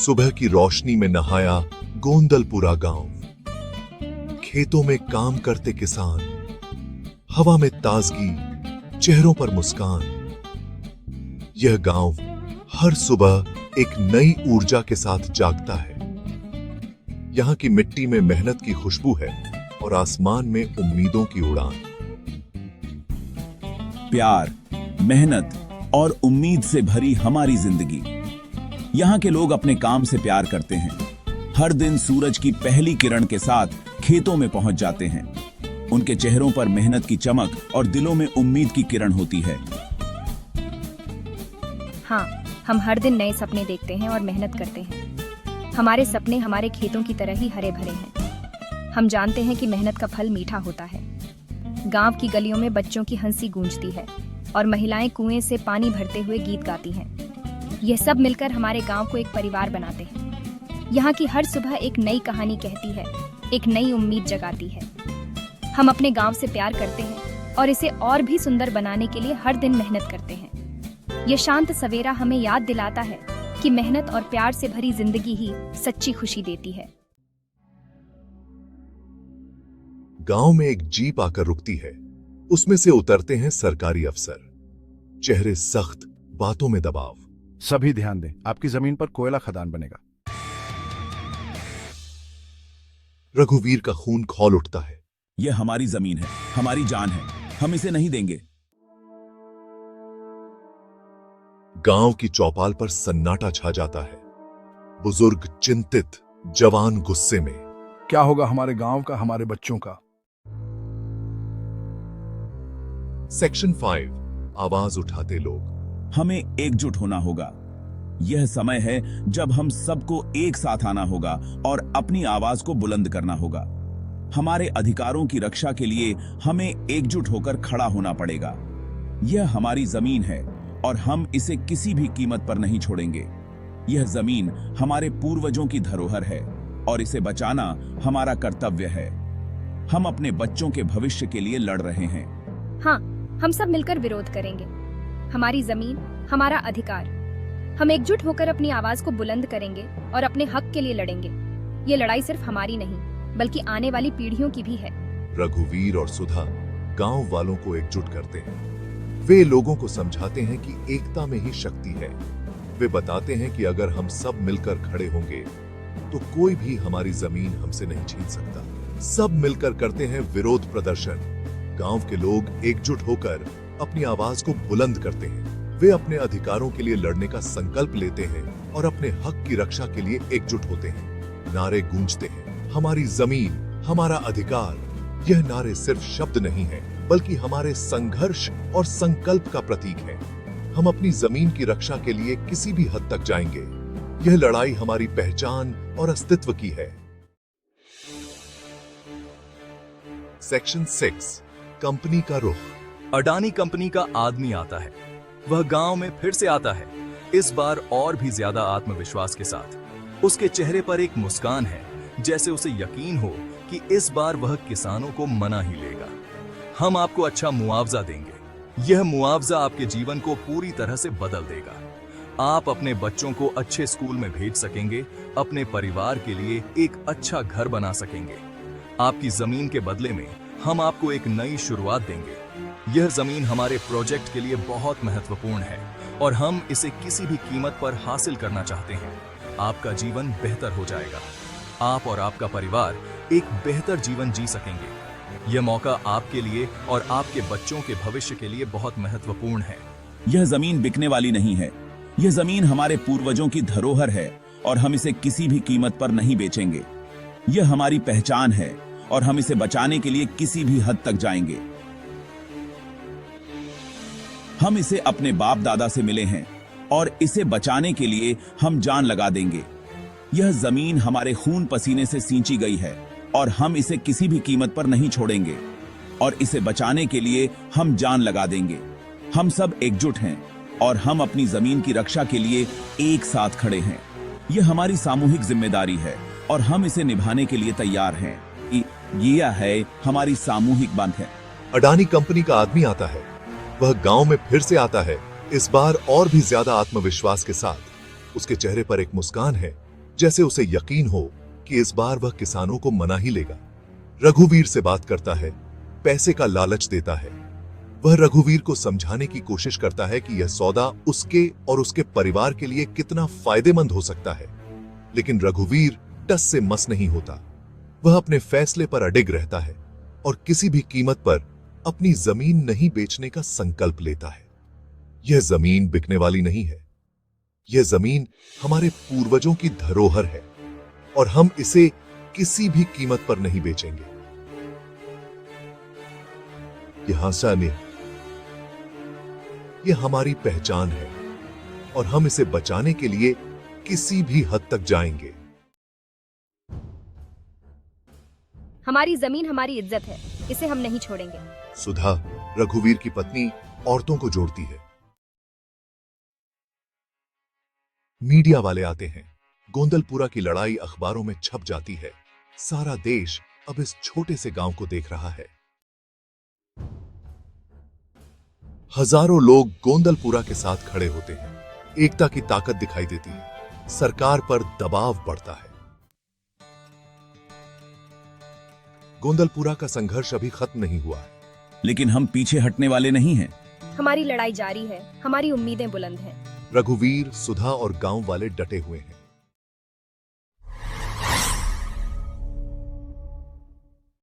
सुबह की रोशनी में नहाया गोंदलपुरा गांव। खेतों में काम करते किसान, हवा में ताजगी, चेहरों पर मुस्कान। यह गांव हर सुबह एक नई ऊर्जा के साथ जागता है। यहां की मिट्टी में मेहनत की खुशबू है और आसमान में उम्मीदों की उड़ान। प्यार, मेहनत और उम्मीद से भरी हमारी जिंदगी। यहाँ के लोग अपने काम से प्यार करते हैं। हर दिन सूरज की पहली किरण के साथ खेतों में पहुंच जाते हैं। उनके चेहरों पर मेहनत की चमक और दिलों में उम्मीद की किरण होती है। हाँ, हम हर दिन नए सपने देखते हैं और मेहनत करते हैं। हमारे सपने हमारे खेतों की तरह ही हरे भरे हैं। हम जानते हैं कि मेहनत का फल मीठा होता है। गांव की गलियों में बच्चों की हंसी गूंजती है और महिलाएं कुएं से पानी भरते हुए गीत गाती हैं। यह सब मिलकर हमारे गांव को एक परिवार बनाते हैं। यहाँ की हर सुबह एक नई कहानी कहती है, एक नई उम्मीद जगाती है। हम अपने गांव से प्यार करते हैं और इसे और भी सुंदर बनाने के लिए हर दिन मेहनत करते हैं। यह शांत सवेरा हमें याद दिलाता है कि मेहनत और प्यार से भरी जिंदगी ही सच्ची खुशी देती है। गांव में एक जीप आकर रुकती है। उसमें से उतरते हैं सरकारी अफसर। चेहरे सख्त, बातों में दबाव। सभी ध्यान दें, आपकी जमीन पर कोयला खदान बनेगा। रघुवीर का खून खौल उठता है। यह हमारी जमीन है, हमारी जान है, हम इसे नहीं देंगे। गांव की चौपाल पर सन्नाटा छा जाता है। बुजुर्ग चिंतित, जवान गुस्से में। क्या होगा हमारे गांव का, हमारे बच्चों का? सेक्शन 5, आवाज उठाते लोग। हमें एकजुट होना होगा। यह समय है जब हम सबको एक साथ आना होगा और अपनी आवाज को बुलंद करना होगा। हमारे अधिकारों की रक्षा के लिए हमें एकजुट होकर खड़ा होना पड़ेगा। यह हमारी जमीन है और हम इसे किसी भी कीमत पर नहीं छोड़ेंगे। यह जमीन हमारे पूर्वजों की धरोहर है और इसे बचाना हमारा कर्तव्य है। हम अपने बच्चों के भविष्य के लिए लड़ रहे हैं। हाँ, हम सब मिलकर विरोध करेंगे। हमारी जमीन, हमारा अधिकार। हम एकजुट होकर अपनी आवाज को बुलंद करेंगे और अपने हक के लिए लड़ेंगे। ये लड़ाई सिर्फ हमारी नहीं, बल्कि आने वाली पीढ़ियों की भी है। रघुवीर और सुधा गांव वालों को एकजुट करते हैं। वे लोगों को समझाते हैं कि एकता में ही शक्ति है। वे बताते हैं कि अगर हम सब मिलकर खड़े होंगे तो कोई भी हमारी जमीन हमसे नहीं छीन सकता। सब मिलकर करते हैं विरोध प्रदर्शन। गांव के लोग एकजुट होकर अपनी आवाज को बुलंद करते हैं। वे अपने अधिकारों के लिए लड़ने का संकल्प लेते हैं और अपने हक की रक्षा के लिए एकजुट होते हैं। नारे गूंजते हैं, हमारी जमीन, हमारा अधिकार। यह नारे सिर्फ शब्द नहीं है, बल्कि हमारे संघर्ष और संकल्प का प्रतीक है। हम अपनी जमीन की रक्षा के लिए किसी भी हद तक जाएंगे। यह लड़ाई हमारी पहचान और अस्तित्व की है। सेक्शन 6, कंपनी का रुख। अडानी कंपनी का आदमी आता है। वह गांव में फिर से आता है, इस बार और भी ज्यादा आत्मविश्वास के साथ। उसके चेहरे पर एक मुस्कान है, जैसे उसे यकीन हो कि इस बार वह किसानों को मना ही लेगा। हम आपको अच्छा मुआवजा देंगे। यह मुआवजा आपके जीवन को पूरी तरह से बदल देगा। आप अपने बच्चों को अच्छे स्कूल में भेज सकेंगे, अपने परिवार के लिए एक अच्छा घर बना सकेंगे। आपकी जमीन के बदले में हम आपको एक नई शुरुआत देंगे। यह जमीन हमारे प्रोजेक्ट के लिए बहुत महत्वपूर्ण है और हम इसे किसी भी कीमत पर हासिल करना चाहते हैं। आपका जीवन बेहतर हो जाएगा। आप और आपका परिवार एक बेहतर जीवन जी सकेंगे। यह मौका आपके लिए और आपके बच्चों के भविष्य के लिए बहुत महत्वपूर्ण है। यह जमीन बिकने वाली नहीं है। यह जमीन हमारे पूर्वजों की धरोहर है और हम इसे किसी भी कीमत पर नहीं बेचेंगे। यह हमारी पहचान है और हम इसे बचाने के लिए किसी भी हद तक जाएंगे। हम इसे अपने बाप दादा से मिले हैं और इसे बचाने के लिए हम जान लगा देंगे। यह जमीन हमारे खून पसीने से सींची गई है और हम इसे किसी भी कीमत पर नहीं छोड़ेंगे और इसे बचाने के लिए हम जान लगा देंगे। हम सब एकजुट हैं और हम अपनी जमीन की रक्षा के लिए एक साथ खड़े हैं। यह हमारी सामूहिक जिम्मेदारी है और हम इसे निभाने के लिए तैयार हैं। यह है हमारी सामूहिक बंधन। अडानी कंपनी का आदमी आता है। वह गांव में फिर से आता है, इस बार और भी ज्यादा आत्मविश्वास के साथ। उसके चेहरे पर एक मुस्कान है जैसे उसे यकीन हो कि इस बार वह किसानों को मना ही लेगा। रघुवीर से बात करता है, पैसे का लालच देता है। वह रघुवीर को समझाने की कोशिश करता है कि यह सौदा उसके और उसके परिवार के लिए कितना फायदेमंद हो सकता है, लेकिन रघुवीर टस से मस नहीं होता। वह अपने फैसले पर अडिग रहता है और किसी भी कीमत पर अपनी जमीन नहीं बेचने का संकल्प लेता है। यह जमीन बिकने वाली नहीं है। यह जमीन हमारे पूर्वजों की धरोहर है और हम इसे किसी भी कीमत पर नहीं बेचेंगे। यह हांसा ने यह हमारी पहचान है और हम इसे बचाने के लिए किसी भी हद तक जाएंगे। हमारी जमीन हमारी इज्जत है, इसे हम नहीं छोड़ेंगे। सुधा, रघुवीर की पत्नी, औरतों को जोड़ती है। मीडिया वाले आते हैं। गोंदलपुरा की लड़ाई अखबारों में छप जाती है। सारा देश अब इस छोटे से गांव को देख रहा है। हजारों लोग गोंदलपुरा के साथ खड़े होते हैं। एकता की ताकत दिखाई देती है। सरकार पर दबाव बढ़ता है। गोंदलपुरा का संघर्ष अभी खत्म नहीं हुआ है। लेकिन हम पीछे हटने वाले नहीं हैं। हमारी लड़ाई जारी है, हमारी उम्मीदें बुलंद हैं। रघुवीर, सुधा और गांव वाले डटे हुए हैं।